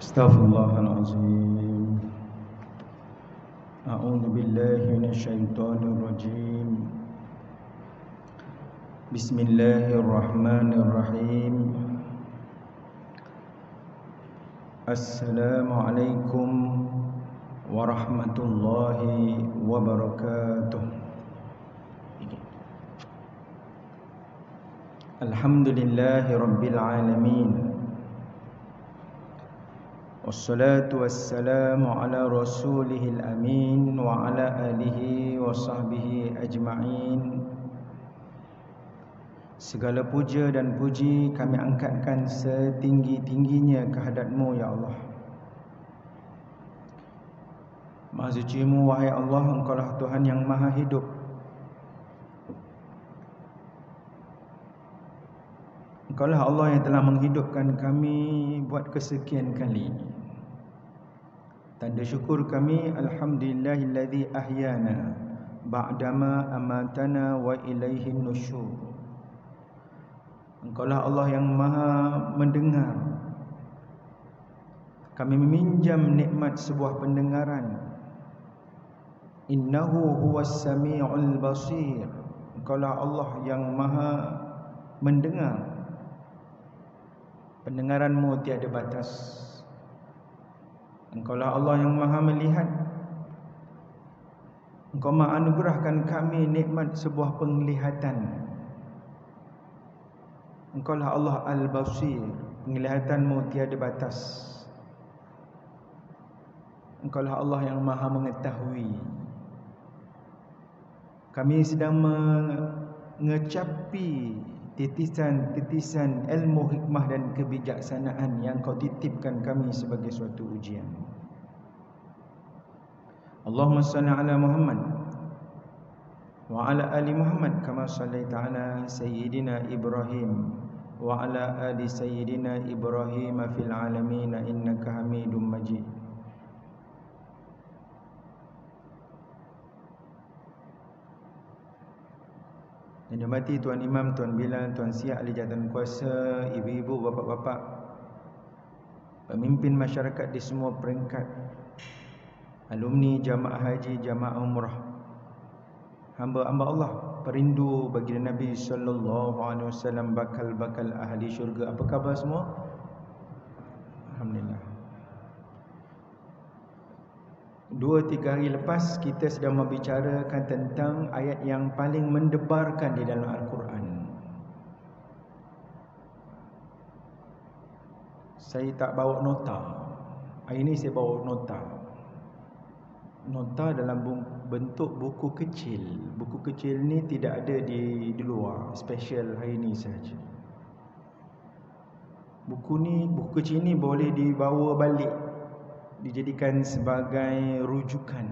Astaghfirullahalazim. A'udzu billahi minasyaitonir rajim. Bismillahirrahmanirrahim. Assalamualaikum warahmatullahi wabarakatuh. Alhamdulillahi rabbil alamin. Wassalatu wassalamu ala rasulihil amin wa ala alihi wa sahbihi ajma'in. Segala puja dan puji kami angkatkan setinggi-tingginya kehadrat-Mu ya Allah. Maha suci-Mu wahai Allah, Engkaulah Tuhan yang maha hidup. Engkaulah Allah yang telah menghidupkan kami buat kesekian kali. Tanda syukur kami, alhamdulillahilladzi ahyana ba'dama amatana wa ilaihin nusyur. Engkaulah Allah yang maha mendengar. Kami meminjam nikmat sebuah pendengaran. Innahu huwas sami'ul basir. Engkaulah Allah yang maha mendengar. Pendengaran-Mu tiada batas. Engkaulah Allah yang maha melihat. Engkau maha anugerahkan kami nikmat sebuah penglihatan. Engkaulah Allah Al-Basir. Penglihatan-Mu tiada batas. Engkaulah Allah yang maha mengetahui. Kami sedang mengecapi titisan-titisan ilmu, hikmah dan kebijaksanaan yang Kau titipkan kami sebagai suatu ujian. Allahumma salli ala Muhammad wa ala ali Muhammad kama sallaita ala sayyidina Ibrahim wa ala ali sayyidina Ibrahim fil alamin innaka Hamidum Majid. Yang dihormati Tuan Imam, Tuan Bilal, Tuan Siak, ahli jawatan kuasa, ibu-ibu, bapa-bapa, pemimpin masyarakat di semua peringkat, alumni jamaah haji, jamaah umrah, hamba-hamba Allah, perindu baginda Nabi sallallahu alaihi wasallam, bakal-bakal ahli syurga. Apa khabar semua? Alhamdulillah. 2-3 hari lepas kita sedang membicarakan tentang ayat yang paling mendebarkan di dalam Al-Quran. Saya tak bawa nota. Hari ini saya bawa nota. Nota dalam bentuk buku kecil. Buku kecil ni tidak ada di luar. Special hari ini saja. Buku kecil ni boleh dibawa balik, dijadikan sebagai rujukan.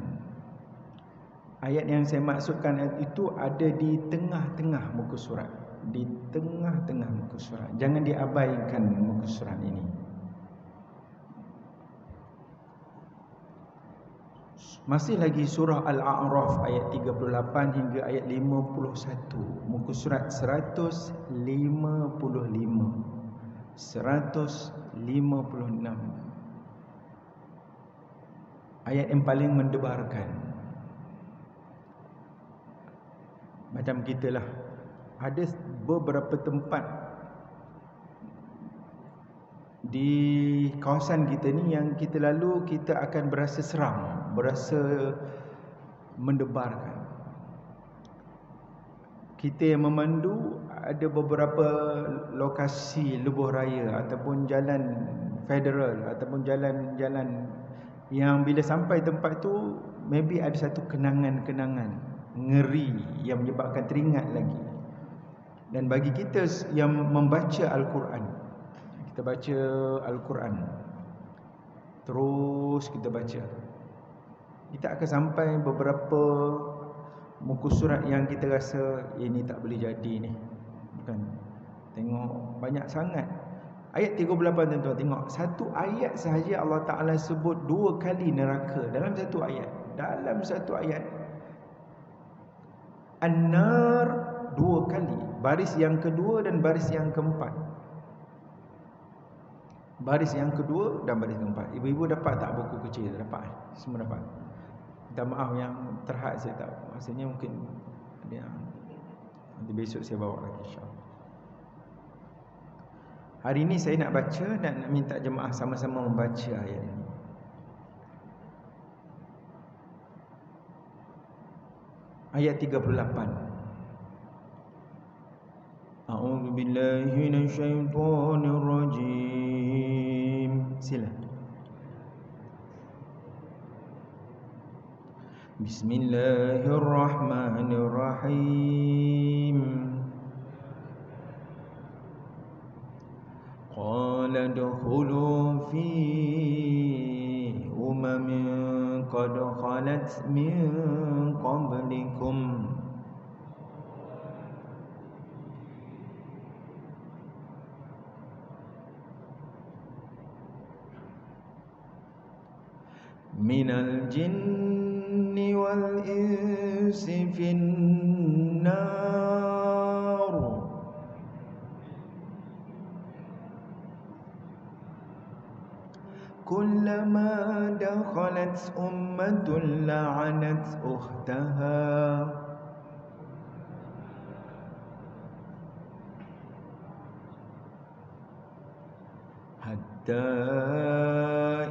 Ayat yang saya maksudkan itu ada di tengah-tengah muka surat. Di tengah-tengah muka surat. Jangan diabaikan muka surat ini. Masih lagi surah Al-A'raf ayat 38 hingga ayat 51. Muka surat 155. 156. Ayat yang paling mendebarkan. Macam kita lah, ada beberapa tempat di kawasan kita ni yang kita lalu, kita akan berasa seram, berasa mendebarkan. Kita yang memandu, ada beberapa lokasi lebuh raya ataupun jalan federal ataupun jalan-jalan yang bila sampai tempat tu, maybe ada satu kenangan-kenangan ngeri yang menyebabkan teringat lagi. Dan bagi kita yang membaca Al-Quran, kita baca Al-Quran, terus kita baca, kita akan sampai beberapa muka surat yang kita rasa ini tak boleh jadi ni. Bukan? Tengok banyak sangat. Ayat 38 tuan-tuan tengok, satu ayat sahaja Allah Ta'ala sebut 2 kali neraka dalam satu ayat. Dalam satu ayat An-Nar 2 kali, baris yang kedua dan baris yang keempat. Baris yang kedua dan baris keempat. Ibu-ibu dapat tak buku kecil? Dapat. Semua dapat. Minta maaf yang terhad saya tak. Maksudnya mungkin ada yang nanti besok saya bawa lagi insya-Allah. Hari ini saya nak baca dan nak minta jemaah sama-sama membaca ayat ini. Ayat 38. A'udzu billahi minasyaitonir rajim. Sila. Bismillahirrahmanirrahim. Qala dukhulu fi umamin qad khalat min qablikum minal jinni wal insi finnar kullama dakhalat ummatun la'anat ukhtaha hatta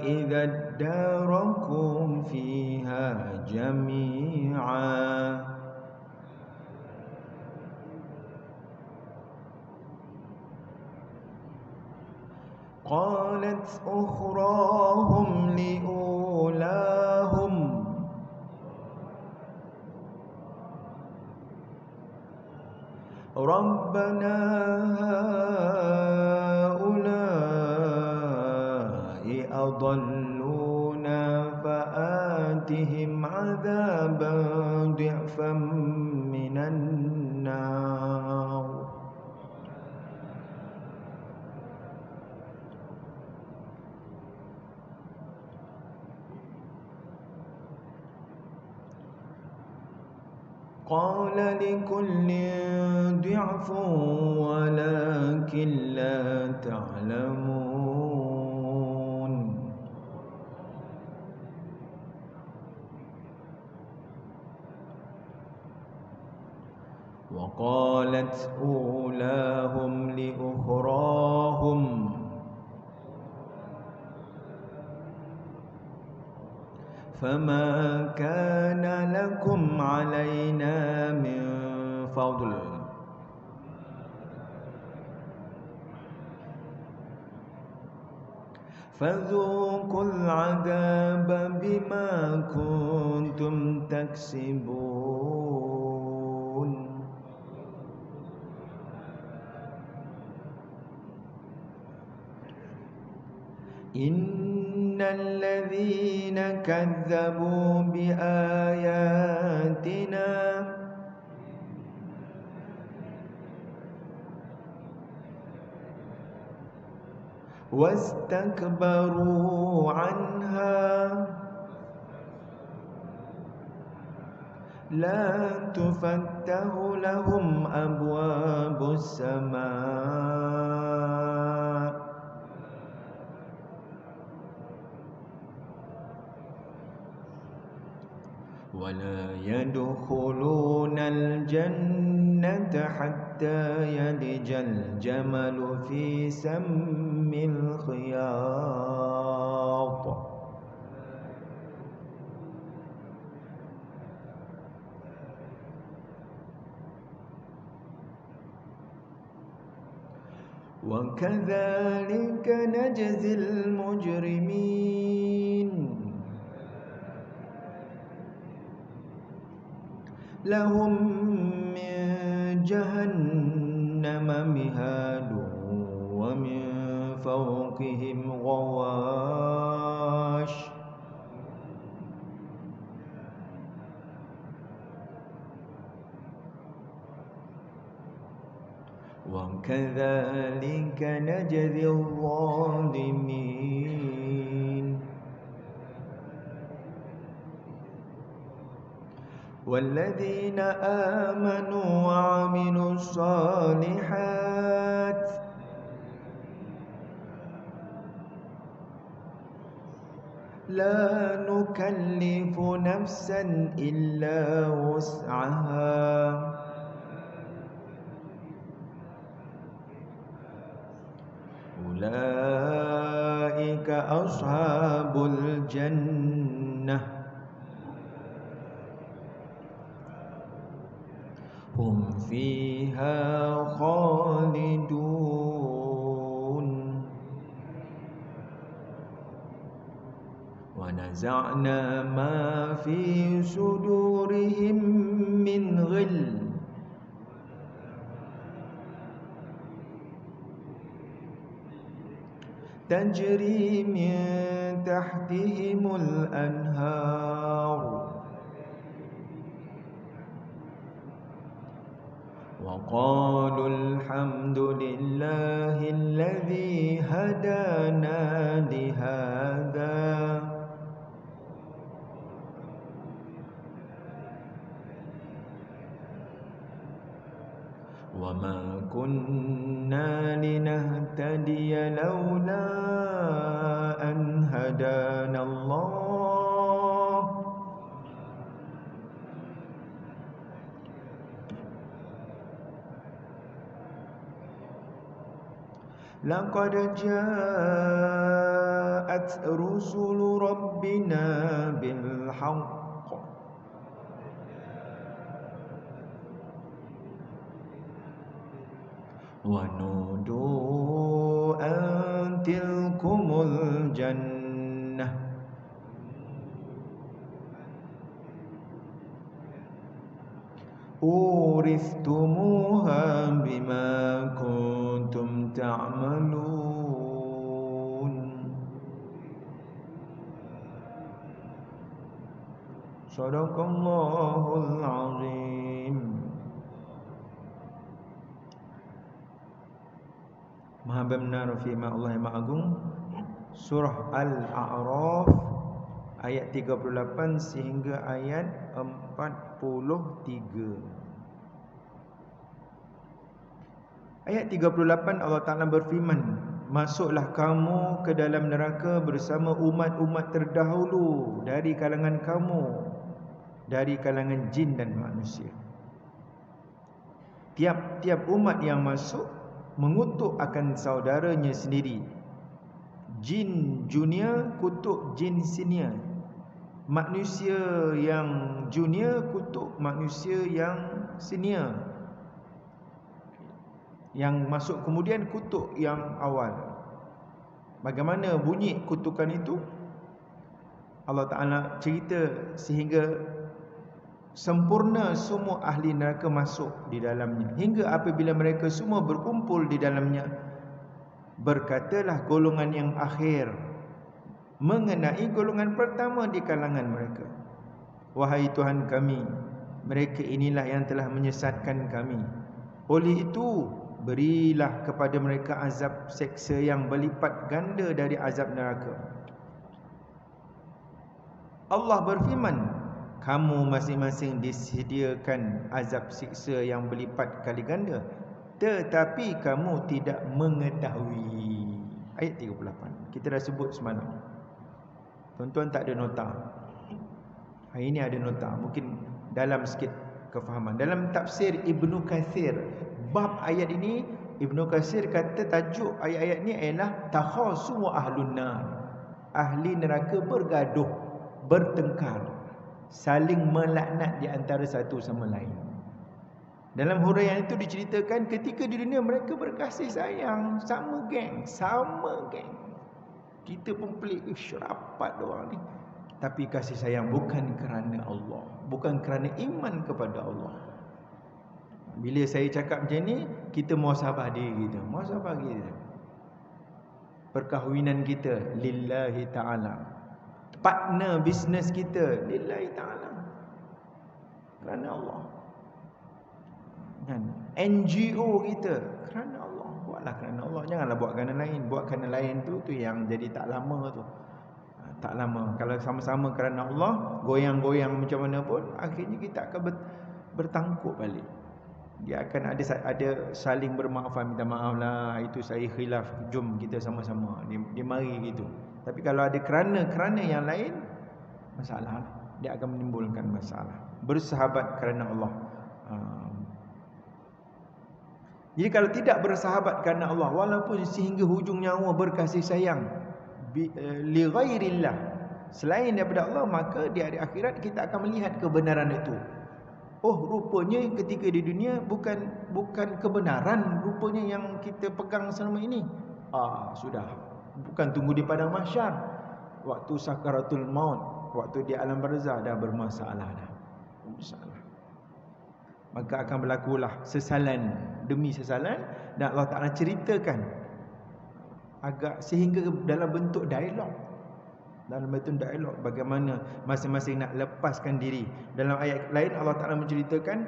idza darakum fiha jami'a qalat ukhrahum liulahum rabbana haula'i adalluna fa'atihim 'adzaban dhi'fan minan nar. قال لكل ضعف ولكن لا تعلمون. وقالت أولاهم لأخراهم فما كان لكم علينا من فضل فذوقوا العذاب بما كنتم تكسبون. إن الذين كذبوا بآياتنا واستكبروا عنها لا تفتح لهم أبواب السماء ولا يدخلون الجنة حتى يلج الجمل في سم الخياط. وكذلك نجزي المجرمين. لهم من جهنم مهاد ومن فوقهم غواش وكذلك نجزي الظالمين. والذين آمنوا وعملوا الصالحات لا نكلف نفسا إلا وسعها أولئك أصحاب الجنة هم فيها خالدون ونزعنا ما في صدورهم من غل تجري من تحتهم الأنهار وقالوا الحمد لله الذي هدانا لهذا وما كنا لنهتدي لولا أن هدانا الله لقد جاءت رسل ربنا بالحق ونودوا أن تلكم الجنة أورثتموها بما كنتم تعملون صدق الله العظيم. Maha benar firman Allah yang Maha Agung, surah Al-A'raf ayat 38 sehingga ayat 43. Ayat 38 Allah Ta'ala berfirman, masuklah kamu ke dalam neraka bersama umat-umat terdahulu dari kalangan kamu, dari kalangan jin dan manusia. Tiap-tiap umat yang masuk mengutuk akan saudaranya sendiri. Jin junior kutuk jin senior, manusia yang junior kutuk manusia yang senior, yang masuk kemudian kutuk yang awal. Bagaimana bunyi kutukan itu? Allah Ta'ala cerita sehingga sempurna semua ahli neraka masuk di dalamnya, hingga apabila mereka semua berkumpul di dalamnya, berkatalah golongan yang akhir mengenai golongan pertama di kalangan mereka, wahai Tuhan kami, mereka inilah yang telah menyesatkan kami. Oleh itu berilah kepada mereka azab seksa yang berlipat ganda dari azab neraka. Allah berfirman, kamu masing-masing disediakan azab siksa yang berlipat kali ganda, tetapi kamu tidak mengetahui. Ayat 38 kita dah sebut semalam. Tuan-tuan tak ada nota, hari ini ada nota, mungkin dalam sikit kefahaman. Dalam tafsir Ibnu Katsir bab ayat ini, Ibnu Katsir kata tajuk ayat-ayat ni ialah takhasumu ahlun nar, ahli neraka bergaduh, bertengkar, saling melaknat di antara satu sama lain. Dalam huraian itu diceritakan ketika di dunia mereka berkasih sayang, sama geng. Kita pun pelik, rapat orang ni. Tapi kasih sayang bukan kerana Allah, bukan kerana iman kepada Allah. Bila saya cakap macam ni, kita muhasabah diri kita, muhasabah kita. Perkahwinan kita lillahi ta'ala, partner bisnes kita lillahi ta'ala, kerana Allah. Kan? NGO kita kerana Allah, buatlah kerana Allah, janganlah buat kerana lain. Buat kerana lain tu yang jadi tak lama tu. Tak lama. Kalau sama-sama kerana Allah, goyang-goyang macam mana pun, akhirnya kita akan bertangkuk balik. Dia akan ada saling bermaafan, minta maaf lah, itu saya khilaf, jom kita sama-sama. Dia mari gitu. Tapi kalau ada kerana yang lain, masalah. Dia akan menimbulkan masalah. Bersahabat kerana Allah. Jadi kalau tidak bersahabat kerana Allah, walaupun sehingga hujung nyawa berkasih sayang li ghairillah, selain daripada Allah, maka di hari akhirat kita akan melihat kebenaran itu. Oh, rupanya ketika di dunia bukan kebenaran rupanya yang kita pegang selama ini. Sudah. Bukan tunggu di padang mahsyar. Waktu sakaratul maut, waktu di alam barzah dah bermasalah dah. Bermasalah. Maka akan berlakulah sesalan demi sesalan, dan Allah Ta'ala ceritakan agak sehingga dalam bentuk dialog. Dalam bentuk dialog bagaimana masing-masing nak lepaskan diri. Dalam ayat lain Allah Ta'ala menceritakan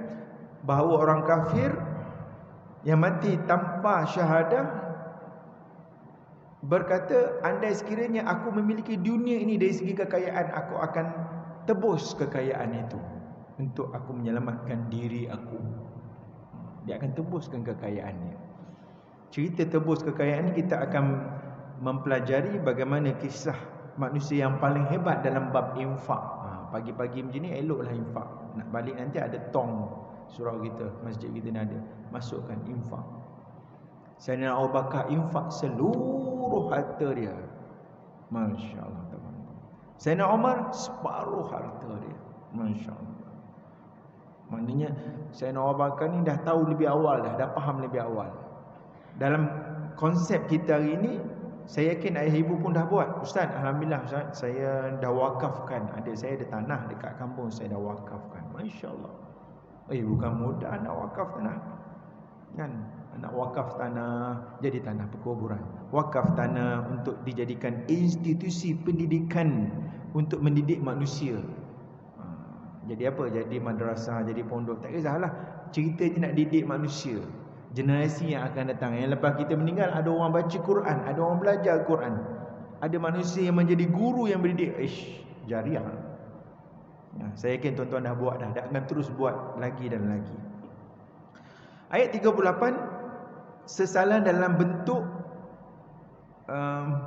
bahawa orang kafir yang mati tanpa syahadah berkata, andai sekiranya aku memiliki dunia ini dari segi kekayaan, aku akan tebus kekayaan itu untuk aku menyelamatkan diri aku. Dia akan tebuskan kekayaannya. Cerita tebus kekayaan ini kita akan mempelajari bagaimana kisah manusia yang paling hebat dalam bab infak. Pagi-pagi macam ni eloklah infak. Nak balik nanti ada tong surau kita, masjid kita ni ada. Masukkan infak. Sayyidina Abu Bakar infak seluruh harta dia. Masya-Allah teman-teman. Sayyidina Umar separuh harta dia. Masya-Allah. Maknanya Sayyidina Abu Bakar ni dah tahu lebih awal dah faham lebih awal. Dalam konsep kita hari ini, saya yakin ayah ibu pun dah buat. Ustaz, alhamdulillah Ustaz, saya dah wakafkan. Adik saya ada tanah dekat kampung, saya dah wakafkan. Masya-Allah. Bukan mudah nak wakaf tanah. Kan? Nak wakaf tanah jadi tanah perkuburan. Wakaf tanah untuk dijadikan institusi pendidikan untuk mendidik manusia. Jadi apa? Jadi madrasah, jadi pondok, tak kisahlah. Cerita je nak didik manusia, generasi yang akan datang. Yang lepas kita meninggal, ada orang baca Quran, ada orang belajar Quran, ada manusia yang menjadi guru yang mendidik. Jariah. Saya yakin tuan-tuan dah buat dah, akan terus buat lagi dan lagi. Ayat 38, sesalan dalam bentuk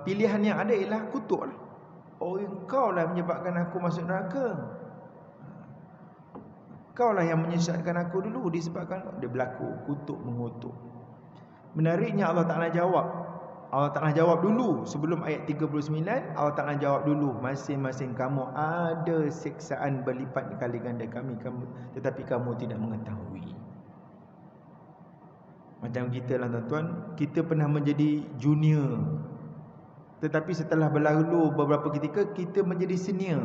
pilihan yang ada ialah kutuk lah. Engkau lah menyebabkan aku masuk neraka. Kaulah yang menyesatkan aku dulu, disebabkan dia berlaku kutuk mengutuk. Menariknya Allah Ta'ala jawab. Allah Ta'ala jawab dulu sebelum ayat 39. Allah Ta'ala jawab dulu, masing-masing kamu ada siksaan berlipat kali ganda tetapi kamu tidak mengetahui. Macam kita lah tuan-tuan, kita pernah menjadi junior, tetapi setelah berlalu beberapa ketika kita menjadi senior.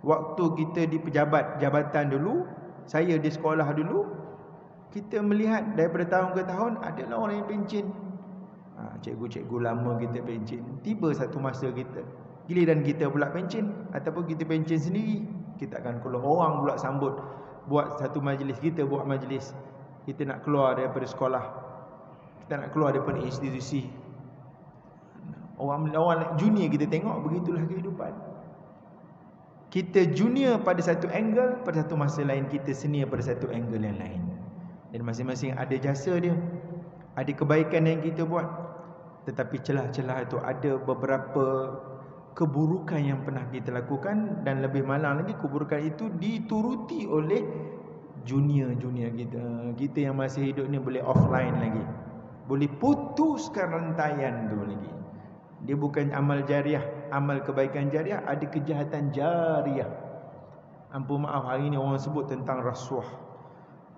Waktu kita di pejabat jabatan dulu, saya di sekolah dulu, kita melihat daripada tahun ke tahun adalah orang yang pencen. Cikgu-cikgu lama kita pencen. Tiba satu masa kita, giliran kita pula pencen, ataupun kita pencen sendiri, kita akan keluar. Orang pula sambut, buat satu majlis, kita buat majlis. Kita nak keluar daripada sekolah, kita nak keluar daripada institusi. Orang junior kita tengok, begitulah kehidupan. Kita junior pada satu angle, pada satu masa lain kita senior pada satu angle yang lain. Dan masing-masing ada jasa dia, ada kebaikan yang kita buat. Tetapi celah-celah itu ada beberapa keburukan yang pernah kita lakukan, dan lebih malang lagi keburukan itu dituruti oleh junior-junior kita. Kita yang masih hidup ni boleh offline lagi, boleh putuskan rantaian tu lagi. Dia bukan amal jariah, amal kebaikan jariah, ada kejahatan jariah. Ampun maaf, hari ni orang sebut tentang rasuah.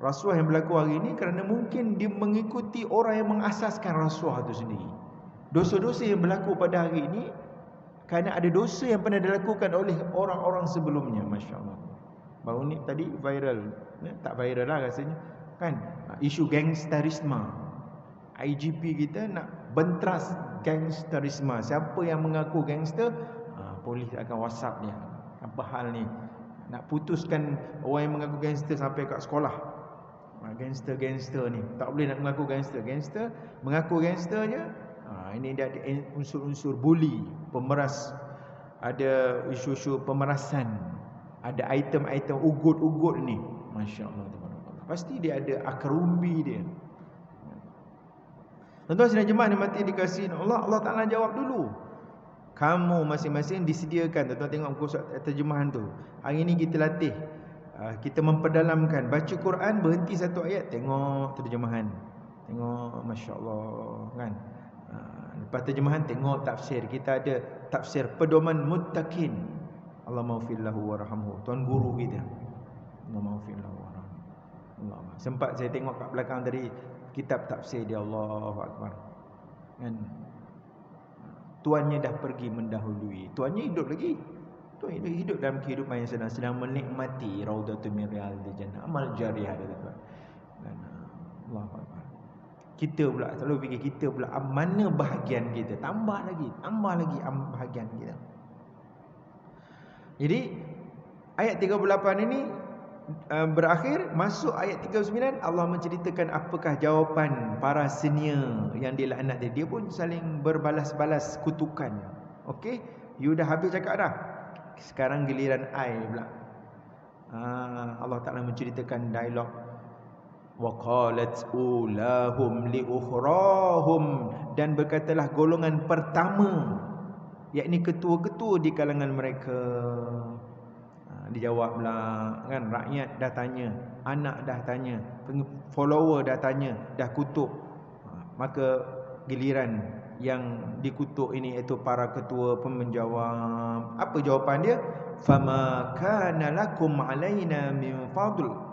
Rasuah yang berlaku hari ini kerana mungkin dia mengikuti orang yang mengasaskan rasuah itu sendiri. Dosa-dosa yang berlaku pada hari ini kerana ada dosa yang pernah dilakukan oleh orang-orang sebelumnya. Masya Allah. Baru ni tadi viral, tak viral lah rasanya kan, isu gangsterisme. IGP kita nak bentras gangsterisme. Siapa yang mengaku gangster, polis akan WhatsApp dia, apa hal ni, nak putuskan orang yang mengaku gangster sampai kat sekolah. Gangster-gangster ni tak boleh nak mengaku gangster. Gangster mengaku gangster je. Ini dia ada unsur-unsur bully, pemeras, ada isu-isu pemerasan, ada item-item ugut-ugut ni. Masya Allah, pasti dia ada akar umbi dia. Tuan-tuan sidang jemaah nikmati dikasihi Allah, Allah Ta'ala jawab dulu. Kamu masing-masing disediakan. Tuan-tuan tengok muka surat terjemahan tu. Hari ni kita latih. Kita memperdalamkan. Baca Quran, berhenti satu ayat, tengok terjemahan. Tengok, Masya Allah, kan? Lepas terjemahan, tengok tafsir. Kita ada tafsir Pedoman Muttaqin. Allah maghfirlahu warhamhu. Tuan guru kita. Allah maghfirlahu warhamhu. Allah. Sempat saya tengok kat belakang tadi kitab tafsir dia, Allahu Akbar. Kan? Tuannya dah pergi mendahului. Tuannya hidup lagi. Tuan hidup dalam kehidupan yang sedang menikmati Raudatul min Riyadil Jannah. Amal jariah dia tuan. Dan Allahu Akbar. Kita pula selalu fikir kita pula mana bahagian kita. Tambah lagi bahagian kita. Jadi ayat 38 ini berakhir, masuk ayat 39, Allah menceritakan apakah jawapan para senior yang dilaknat dia. Dia pun saling berbalas-balas kutukan. Okey, you dah habis cakap dah. Sekarang giliran I pula. Allah Ta'ala menceritakan dialog. وَقَالَتْ أُولَاهُمْ لِأُخْرَاهُمْ, dan berkatalah golongan pertama, yakni ketua-ketua di kalangan mereka. Dijawablah, kan, rakyat dah tanya, anak dah tanya, follower dah tanya, dah kutuk. Maka giliran yang dikutuk ini iaitu para ketua pun menjawab. Apa jawapan dia? فَمَا كَانَ لَكُمْ عَلَيْنَا مِنْ فَضْلٍ,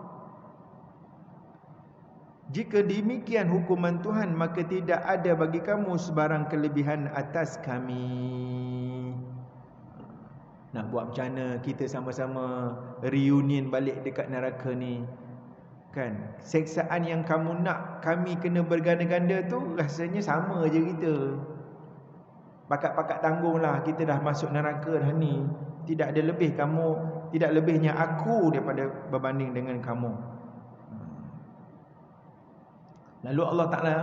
jika demikian hukuman Tuhan, maka tidak ada bagi kamu sebarang kelebihan atas kami. Nak buat macam mana kita sama-sama reunion balik dekat neraka ni, kan? Seksaan yang kamu nak kami kena berganda-ganda tu, rasanya sama je kita. Pakat-pakat tanggung lah, kita dah masuk neraka dah ni. Tidak ada lebih kamu, tidak lebihnya aku daripada berbanding dengan kamu. Lalu Allah Ta'ala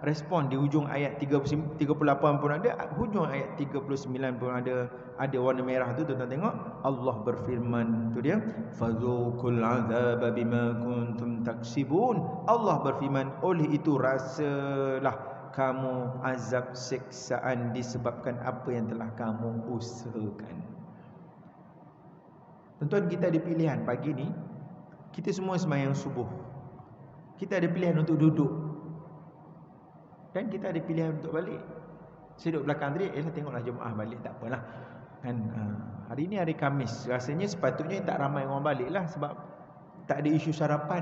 respon di hujung ayat 38 pun ada, hujung ayat 39 pun ada warna merah tu. Tuan-tuan tengok, Allah berfirman, tu dia, fadzuqul azaba bima kuntum taksibun. Allah berfirman, oleh itu rasalah kamu azab siksaan disebabkan apa yang telah kamu usahakan. Tuan-tuan, kita ada pilihan pagi ni. Kita semua sembahyang subuh. Kita ada pilihan untuk duduk, dan kita ada pilihan untuk balik. Saya duduk belakang tadi, tengoklah jemaah balik, tak apalah, kan? Hari ni hari Khamis, rasanya sepatutnya tak ramai orang balik lah, sebab tak ada isu sarapan.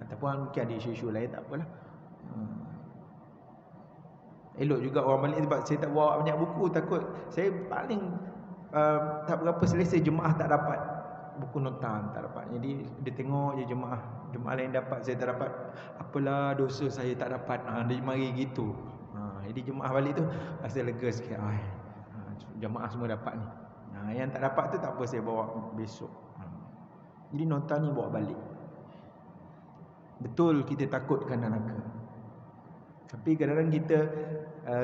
Ataupun mungkin ada isu-isu lain, tak apalah. Elok juga orang balik, sebab saya tak bawa banyak buku. Takut saya paling tak berapa selesa jemaah tak dapat buku nota, tak dapat. Jadi dia tengok je jemaah lain dapat, saya tak dapat. Apalah dosa saya tak dapat. Dia mari gitu. Jadi jemaah balik tu rasa lega sikit. Jemaah semua dapat ni. Yang tak dapat tu tak apa, saya bawa besok. Jadi nota ni bawa balik. Betul kita takutkan neraka, tapi kadang-kadang kita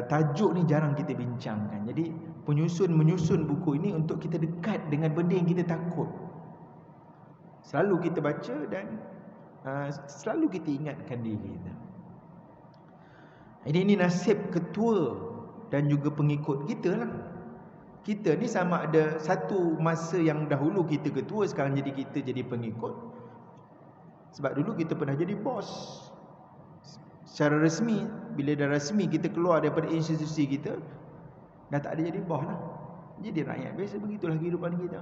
tajuk ni jarang kita bincangkan. Jadi menyusun buku ini untuk kita dekat dengan benda yang kita takut. Selalu kita baca dan selalu kita ingatkan diri kita. Jadi ini nasib ketua dan juga pengikut kita lah. Kita ni sama ada satu masa yang dahulu kita ketua, sekarang kita jadi pengikut. Sebab dulu kita pernah jadi bos. Secara rasmi, bila dah rasmi kita keluar daripada institusi kita, dah tak ada jadi bos lah. Jadi rakyat biasa, begitulah kehidupan kita.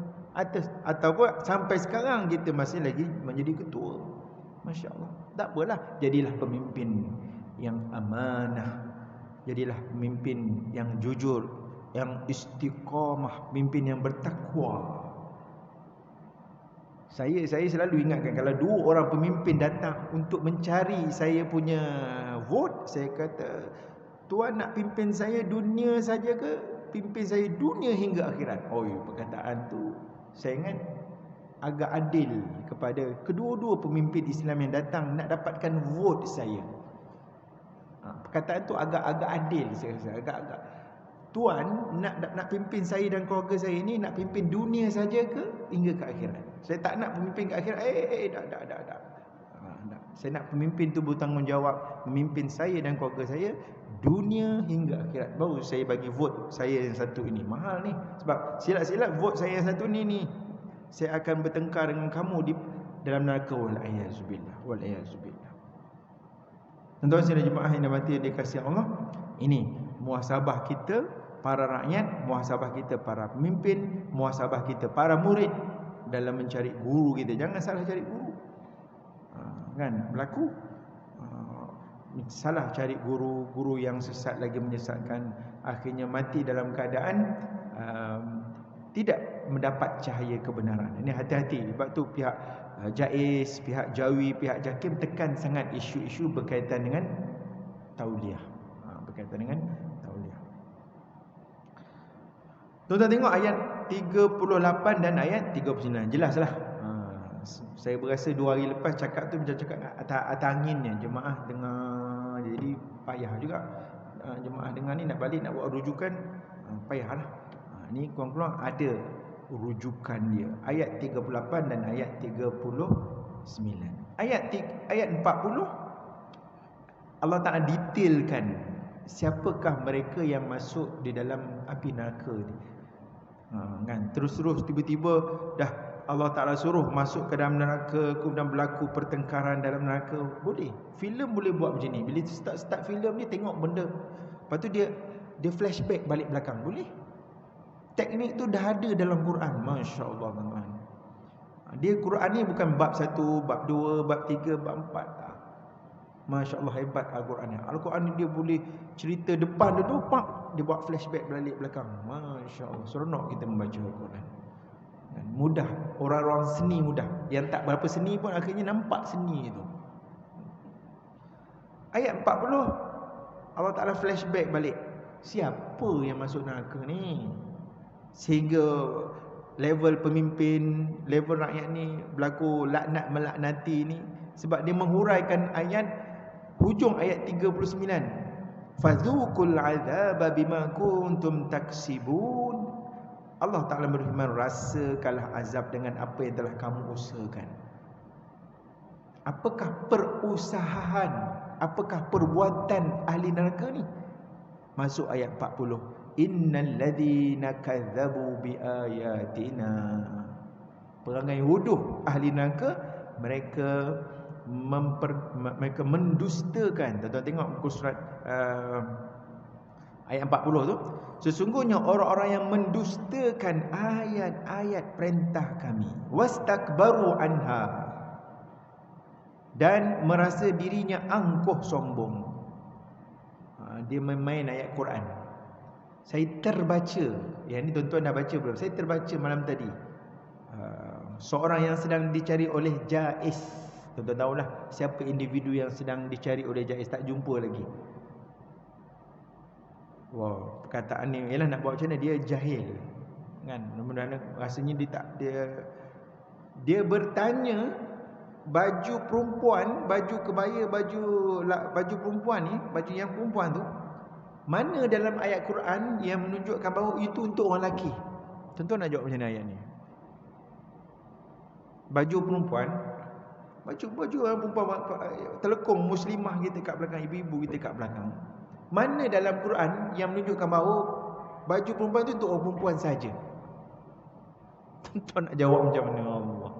Ataupun sampai sekarang kita masih lagi menjadi ketua. Masya Allah. Tak apalah, jadilah pemimpin yang amanah, jadilah pemimpin yang jujur, yang istiqamah, pemimpin yang bertakwa. Saya selalu ingatkan, kalau dua orang pemimpin datang untuk mencari saya punya vote, saya kata, tuan nak pimpin saya dunia saja ke pimpin saya dunia hingga akhirat? Perkataan tu saya ingat agak adil kepada kedua-dua pemimpin Islam yang datang nak dapatkan vote saya. Perkataan tu agak adil, saya rasa agak. Tuan nak pimpin saya dan keluarga saya ni, nak pimpin dunia saja ke hingga ke akhirat? Saya tak nak pemimpin ke akhirat. Dah. Saya nak pemimpin tu bertanggungjawab memimpin saya dan keluarga saya dunia hingga akhirat. Baru saya bagi vote saya yang satu ini. Mahal ni. Sebab silat-silat vote saya yang satu ni saya akan bertengkar dengan kamu di dalam neraka. Wal-ayazubillah. Wal-ayazubillah. Tuan-tuan sekalian jemaah yang dirahmati dikasihi Allah, ini muhasabah kita para rakyat, muhasabah kita para pemimpin, muhasabah kita para murid dalam mencari guru kita. Jangan salah cari guru. Kan berlaku salah cari guru yang sesat lagi menyesatkan, akhirnya mati dalam keadaan tidak mendapat cahaya kebenaran. Ini hati-hati. Sebab tu pihak JAIS, pihak Jawi, pihak JAKIM tekan sangat isu-isu berkaitan dengan tauliah. Berkaitan dengan tauliah. Tuan-tuan tengok ayat 38 dan ayat 39. Jelaslah. Saya berasa 2 hari lepas cakap tu macam cakap atas anginnya. Jemaah dengar, jadi payah juga. Jemaah dengar ni nak balik nak buat rujukan, payahlah. Ni kurang-kurang ada rujukan dia. Ayat 38 dan ayat 39. Ayat 40 Allah Ta'ala detailkan siapakah mereka yang masuk di dalam api neraka ni. Kan terus-terus tiba-tiba dah Allah Ta'ala suruh masuk ke dalam neraka, kemudian berlaku pertengkaran dalam neraka. Boleh. Filem boleh buat macam ni. Bila start filem ni tengok benda, lepas tu dia flashback balik belakang. Boleh. Teknik tu dah ada dalam Quran. Masya Allah tuan-tuan. Dia Quran ni bukan bab 1, bab 2, bab 3, bab 4. Masya Allah, hebat Al-Quran ni. Al-Quran ni dia boleh cerita depan dulu, pak, dia buat flashback balik belakang. Masya Allah, seronok kita membaca Al-Quran. Mudah. Orang-orang seni mudah. Yang tak berapa seni pun akhirnya nampak seni itu. Ayat 40 Allah Ta'ala flashback balik. Siapa yang masuk neraka ni? Sehingga level pemimpin, level rakyat ni berlaku laknat melaknati ni. Sebab dia menghuraikan ayat, hujung ayat 39. Fadzuqul azaba bima kuntum taksibun. Allah Ta'ala berfirman, rasakanlah azab dengan apa yang telah kamu usahakan. Apakah perusahaan, apakah perbuatan ahli neraka ni? Masuk ayat 40. Innal ladzina kadzabu biayatina. Perangai huduh ahli neraka, mereka mendustakan. Tuan-tuan tengok muka surat ayat 40 tu. Sesungguhnya orang-orang yang mendustakan ayat-ayat perintah kami, wastakbaru anha, dan merasa dirinya angkuh sombong. Dia main ayat Quran. Saya terbaca, yang ni tuan-tuan dah baca belum? Saya terbaca malam tadi. Seorang yang sedang dicari oleh JAIS. Tuan-tuan tahulah siapa individu yang sedang dicari oleh JAIS, tak jumpa lagi. Wow, perkataan ni ialah nak buat macam mana, dia jahil. Kan? Mudah-mudahan rasanya dia bertanya baju perempuan, baju kebaya, baju perempuan ni, baju yang perempuan tu, mana dalam ayat Quran yang menunjukkan bahawa itu untuk orang lelaki? Tuan-tuan nak jawab macam mana ayat ni? Baju perempuan, baju orang perempuan, telekung muslimah kita kat belakang, ibu-ibu kita kat belakang. Mana dalam Quran yang menunjukkan bahawa baju perempuan itu untuk orang perempuan saja? Tuan-tuan nak jawab macam mana? Allah.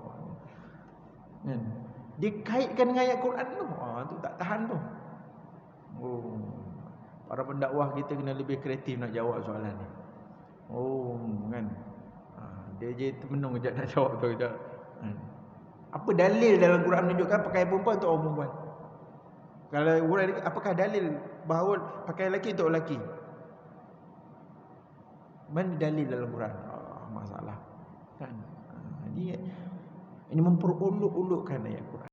Dia kaitkan dengan ayat Quran tu. Tu tak tahan tu. Para pendakwah kita kena lebih kreatif nak jawab soalan ni. Kan. Dia je termenung kejap nak jawab tu kejap. Apa dalil dalam Quran menunjukkan pakaian perempuan untuk orang perempuan? Kalau apakah dalil bahawa pakaian lelaki untuk lelaki? Mana dalil dalam Quran? Masalah. Kan? Ini memperuluk-ulukkan ayat Quran.